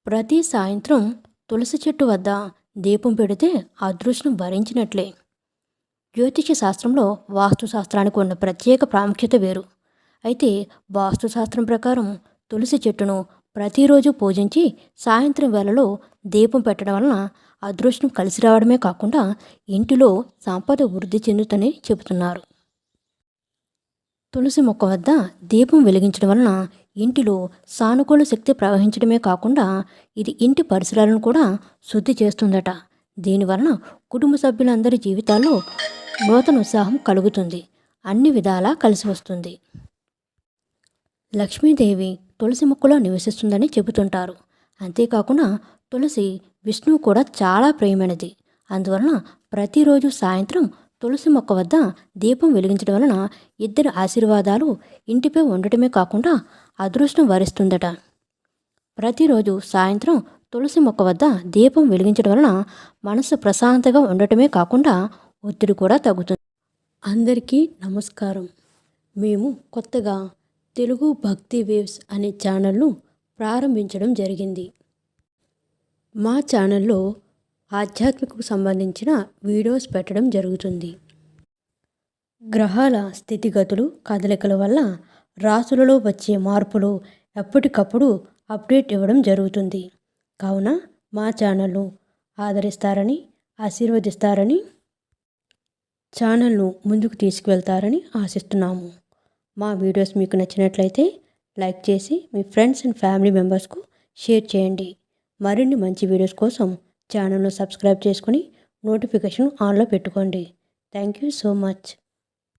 ప్రతి సాయంత్రం తులసి చెట్టు వద్ద దీపం పెడితే అదృష్టం భరించినట్లే. జ్యోతిష శాస్త్రంలో వాస్తు శాస్త్రానికి ఉన్న ప్రత్యేక ప్రాముఖ్యత వేరు. అయితే వాస్తు శాస్త్రం ప్రకారం తులసి చెట్టును ప్రతిరోజు పూజించి సాయంత్రం వేళలో దీపం పెట్టడం వలన అదృష్టం కలిసి రావడమే కాకుండా ఇంటిలో సంపద వృద్ధి చెందుతని చెబుతున్నారు. తులసి మొక్క వద్ద దీపం వెలిగించడం వలన ఇంటిలో సానుకూల శక్తి ప్రవహించడమే కాకుండా ఇది ఇంటి పరిసరాలను కూడా శుద్ధి చేస్తుందట. దీనివలన కుటుంబ సభ్యులందరి జీవితాల్లో నూతన ఉత్సాహం కలుగుతుంది, అన్ని విధాలా కలిసి వస్తుంది. లక్ష్మీదేవి తులసి మొక్కలో నివసిస్తుందని చెబుతుంటారు. అంతేకాకుండా తులసి విష్ణువు కూడా చాలా ప్రియమైనది. అందువలన ప్రతిరోజు సాయంత్రం తులసి మొక్క వద్ద దీపం వెలిగించడం వలన ఇద్దరి ఆశీర్వాదాలు ఇంటిపై ఉండటమే కాకుండా అదృష్టం వరిస్తుందట. ప్రతిరోజు సాయంత్రం తులసి మొక్క వద్ద దీపం వెలిగించడం వలన మనసు ప్రశాంతంగా ఉండటమే కాకుండా ఒత్తిడి కూడా తగ్గుతుంది. అందరికీ నమస్కారం. మేము కొత్తగా తెలుగు భక్తి వేవ్స్ అనే ఛానల్ను ప్రారంభించడం జరిగింది. మా ఛానల్లో ఆధ్యాత్మికకు సంబంధించిన వీడియోస్ పెట్టడం జరుగుతుంది. గ్రహాల స్థితిగతులు కదలికల వల్ల రాసులలో వచ్చే మార్పులు ఎప్పటికప్పుడు అప్డేట్ ఇవ్వడం జరుగుతుంది. కావున మా ఛానల్ను ఆదరిస్తారని, ఆశీర్వదిస్తారని, ఛానల్ను ముందుకు తీసుకువెళ్తారని ఆశిస్తున్నాము. మా వీడియోస్ మీకు నచ్చినట్లయితే లైక్ చేసి మీ ఫ్రెండ్స్ అండ్ ఫ్యామిలీ మెంబర్స్కు షేర్ చేయండి. మరిన్ని మంచి వీడియోస్ కోసం ఛానల్ను సబ్స్క్రైబ్ చేసుకొని నోటిఫికేషన్ ఆన్లో పెట్టుకోండి. Thank you so much.